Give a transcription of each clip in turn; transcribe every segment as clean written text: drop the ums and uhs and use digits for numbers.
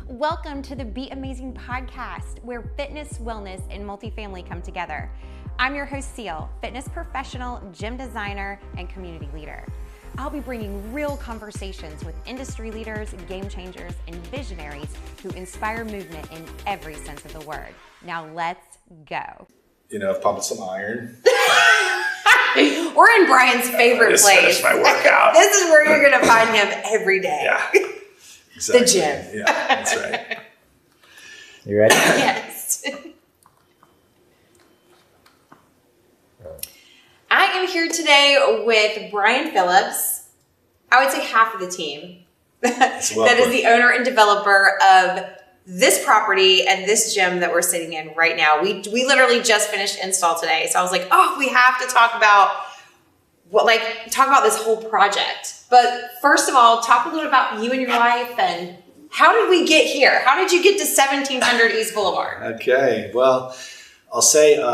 Welcome to the Be Amazing podcast, where fitness, wellness, and multifamily come together. I'm your host, Seal, fitness professional, gym designer, and community leader. I'll be bringing real conversations with industry leaders, game changers, and visionaries who inspire movement in every sense of the word. Now let's go. Pumping some iron. We're in Brian's favorite place. Finish my workout. This is where you're going to find him every day. Yeah. Exactly. The gym. Yeah, that's right. You ready? Yes. I am here today with Brian Phillips. I would say half of the team. That is the owner and developer of this property and this gym that we're sitting in right now. We literally just finished install today. So I was like, we have to talk about this whole project. But first of all, talk a little about you and your wife and how did we get here? How did you get to 1700 East Boulevard? Okay. Well, I'll say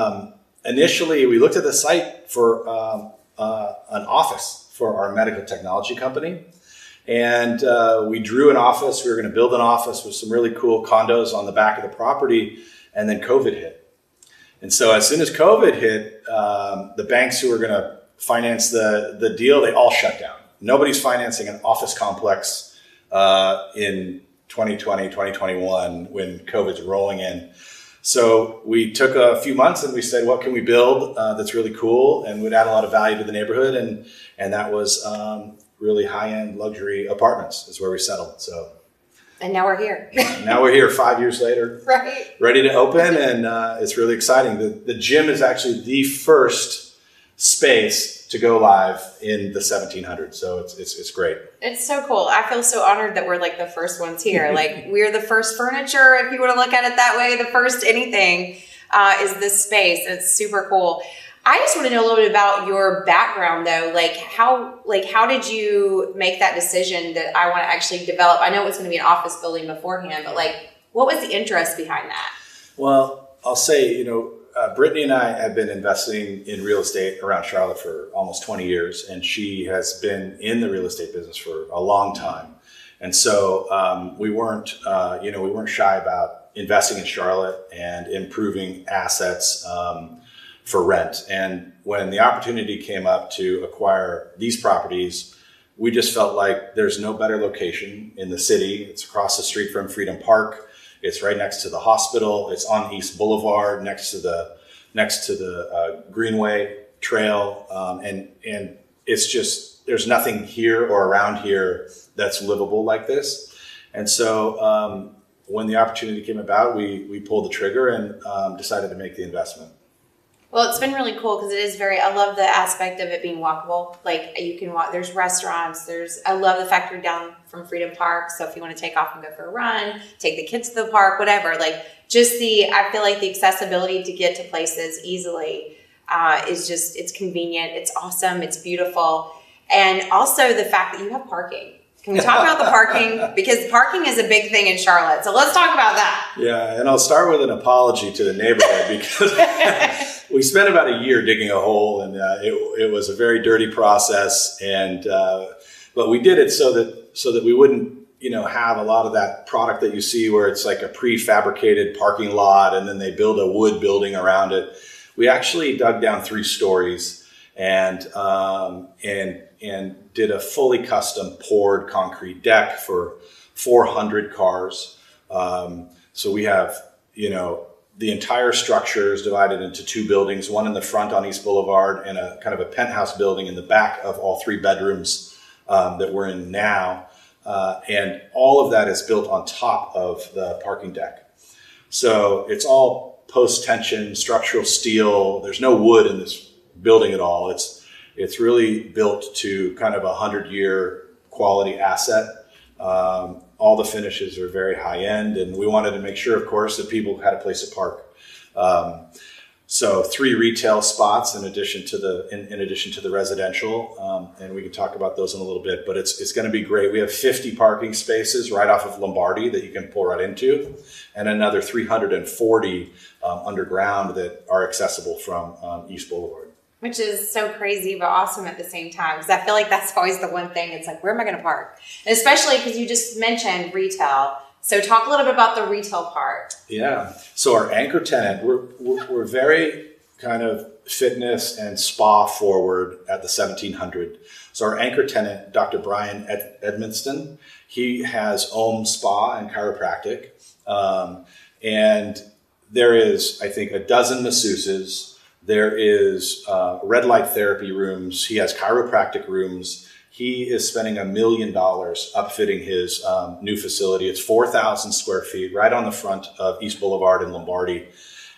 initially we looked at the site for an office for our medical technology company. And we drew an office. We were going to build an office with some really cool condos on the back of the property. And then COVID hit. And so as soon as COVID hit, the banks who were going to finance the deal, they all shut down. Nobody's financing an office complex in 2020, 2021 when COVID's rolling in. So we took a few months and we said, what can we build that's really cool and would add a lot of value to the neighborhood? And that was really high-end luxury apartments is where we settled. And now we're here. Now we're here 5 years later, right? Ready to open, and it's really exciting. The gym is actually the first space to go live in the 1700s, so it's great. It's so cool. I feel so honored that we're like the first ones here. Like we're the first furniture, if you want to look at it that way. The first anything is this space. It's super cool. I just want to know a little bit about your background, though. How did you make that decision that I want to actually develop? I know it was going to be an office building beforehand, but what was the interest behind that? Well, I'll say, Brittany and I have been investing in real estate around Charlotte for almost 20 years, and she has been in the real estate business for a long time. And so we weren't shy about investing in Charlotte and improving assets for rent. And when the opportunity came up to acquire these properties, we just felt like there's no better location in the city. It's across the street from Freedom Park. It's right next to the hospital. It's on East Boulevard, next to the Greenway Trail, and it's just there's nothing here or around here that's livable like this. And so when the opportunity came about, we pulled the trigger and decided to make the investment. Well, it's been really cool because it is I love the aspect of it being walkable. Like you can walk, there's restaurants, I love the fact you're down from Freedom Park. So if you want to take off and go for a run, take the kids to the park, whatever, I feel like the accessibility to get to places easily it's convenient. It's awesome. It's beautiful. And also the fact that you have parking. Can we talk about the parking? Because parking is a big thing in Charlotte. So let's talk about that. Yeah, and I'll start with an apology to the neighborhood because we spent about a year digging a hole, and it was a very dirty process. And but we did it so that we wouldn't have a lot of that product that you see where it's like a prefabricated parking lot, and then they build a wood building around it. We actually dug down 3 stories and did a fully custom poured concrete deck for 400 cars. So we have, the entire structure is divided into 2 buildings, one in the front on East Boulevard and a kind of a penthouse building in the back of all 3 bedrooms that we're in now. And all of that is built on top of the parking deck. So it's all post-tension structural steel. There's no wood in this building at all. It's really built to kind of a 100-year quality asset. All the finishes are very high end, and we wanted to make sure, of course, that people had a place to park. So 3 retail spots in addition to the residential, and we can talk about those in a little bit. But it's going to be great. We have 50 parking spaces right off of Lombardi that you can pull right into, and another 340 underground that are accessible from East Boulevard. Which is so crazy, but awesome at the same time. Because I feel like that's always the one thing. It's like, where am I going to park? And especially because you just mentioned retail. So talk a little bit about the retail part. Yeah. So our anchor tenant, we're very kind of fitness and spa forward at the 1700. So our anchor tenant, Dr. Brian Edmonston, he has Om Spa and Chiropractic. And there is, I think, a dozen masseuses. There is red light therapy rooms. He has chiropractic rooms. He is spending $1 million upfitting his new facility. It's 4,000 square feet right on the front of East Boulevard in Lombardi.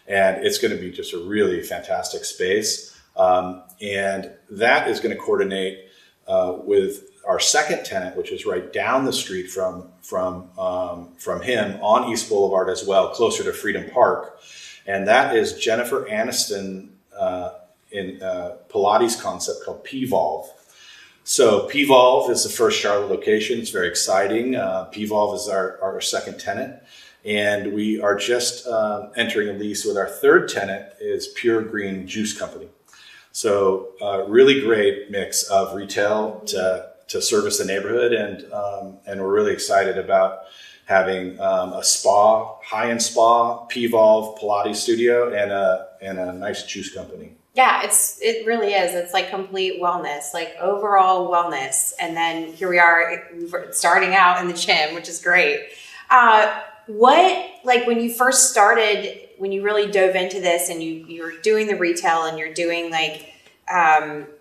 And it's going to be just a really fantastic space. And that is going to coordinate with our second tenant, which is right down the street from him on East Boulevard as well, closer to Freedom Park. And that is Jennifer Aniston in Pilates concept called P-Volve. So P-Volve is the first Charlotte location. It's very exciting. P-Volve is our second tenant. And we are just entering a lease with our third tenant is Pure Green Juice Company. So really great mix of retail to service the neighborhood. And we're really excited about having a spa, high-end spa, P-Volve, Pilates studio, and a nice juice company. Yeah, it really is. It's like complete wellness, like overall wellness. And then here we are starting out in the gym, which is great. Like when you first started, when you really dove into this and you're doing the retail and you're doing like,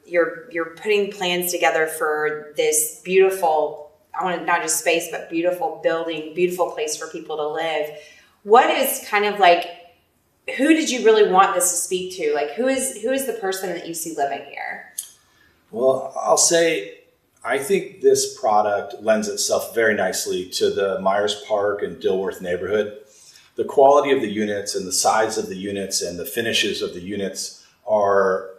you're putting plans together for this beautiful, I want to not just space, but beautiful building, beautiful place for people to live. What is kind of like, who did you really want this to speak to? Like, who is the person that you see living here? Well, I'll say, I think this product lends itself very nicely to the Myers Park and Dilworth neighborhood. The quality of the units and the size of the units and the finishes of the units are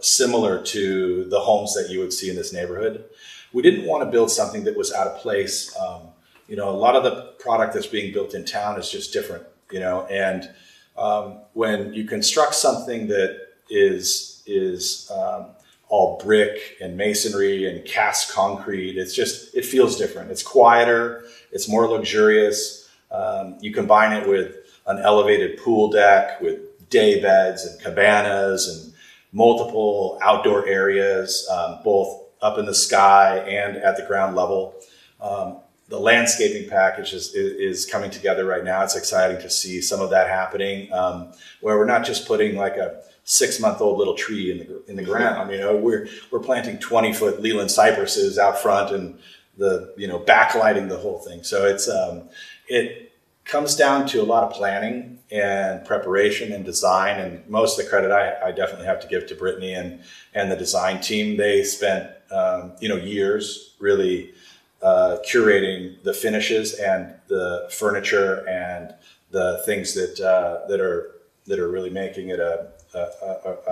similar to the homes that you would see in this neighborhood. We didn't want to build something that was out of place. A lot of the product that's being built in town is just different, and when you construct something that is all brick and masonry and cast concrete, it feels different. It's quieter, it's more luxurious. You combine it with an elevated pool deck with day beds and cabanas and multiple outdoor areas, both up in the sky and at the ground level. The landscaping package is coming together right now. It's exciting to see some of that happening, where we're not just putting like a 6-month-old little tree in the ground. We're planting 20-foot Leland cypresses out front and backlighting the whole thing. So it comes down to a lot of planning and preparation and design, and most of the credit I definitely have to give to Brittany and the design team. They spent years really curating the finishes and the furniture and the things that are really making it a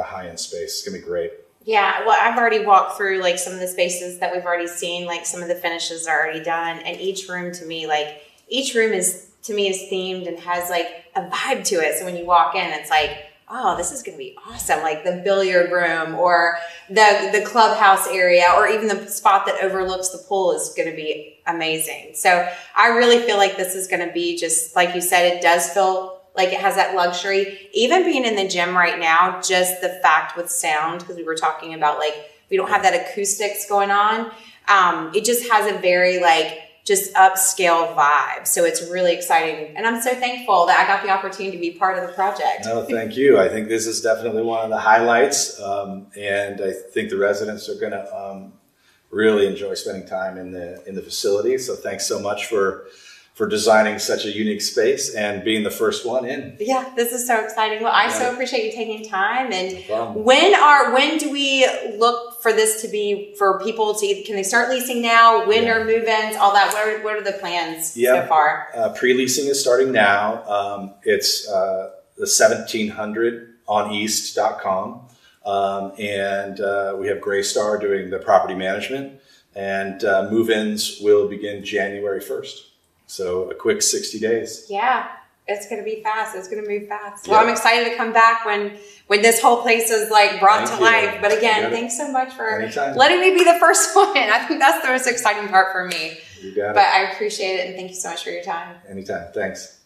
high-end space. It's gonna be great. Yeah, well, I've already walked through like some of the spaces that we've already seen, like some of the finishes are already done, and each room is themed and has like a vibe to it. So when you walk in, it's like, oh, this is going to be awesome. Like the billiard room or the clubhouse area or even the spot that overlooks the pool is going to be amazing. So I really feel like this is going to be just, like you said, it does feel like it has that luxury. Even being in the gym right now, just the fact with sound, because we were talking about like, we don't have that acoustics going on. It just has a very like, just upscale vibe. So it's really exciting. And I'm so thankful that I got the opportunity to be part of the project. No, thank you. I think this is definitely one of the highlights. And I think the residents are going to really enjoy spending time in the facility. So thanks so much for designing such a unique space and being the first one in. Yeah, this is so exciting. Well, I so appreciate you taking time. And no when do we look for this to be for people to, can they start leasing now? When are move-ins, all that? What are the plans so far? Pre-leasing is starting now. It's the 1700 on east.com. And we have Graystar doing the property management, and move-ins will begin January 1st. So a quick 60 days. Yeah. It's going to be fast. It's going to move fast. Well, Yep. I'm excited to come back when this whole place is like brought Thank to you. life. But again, You got it. thanks so much for Anytime. letting me be the first one. I think that's the most exciting part for me. You got But it. I appreciate it, and thank you so much for your time. Anytime. Thanks.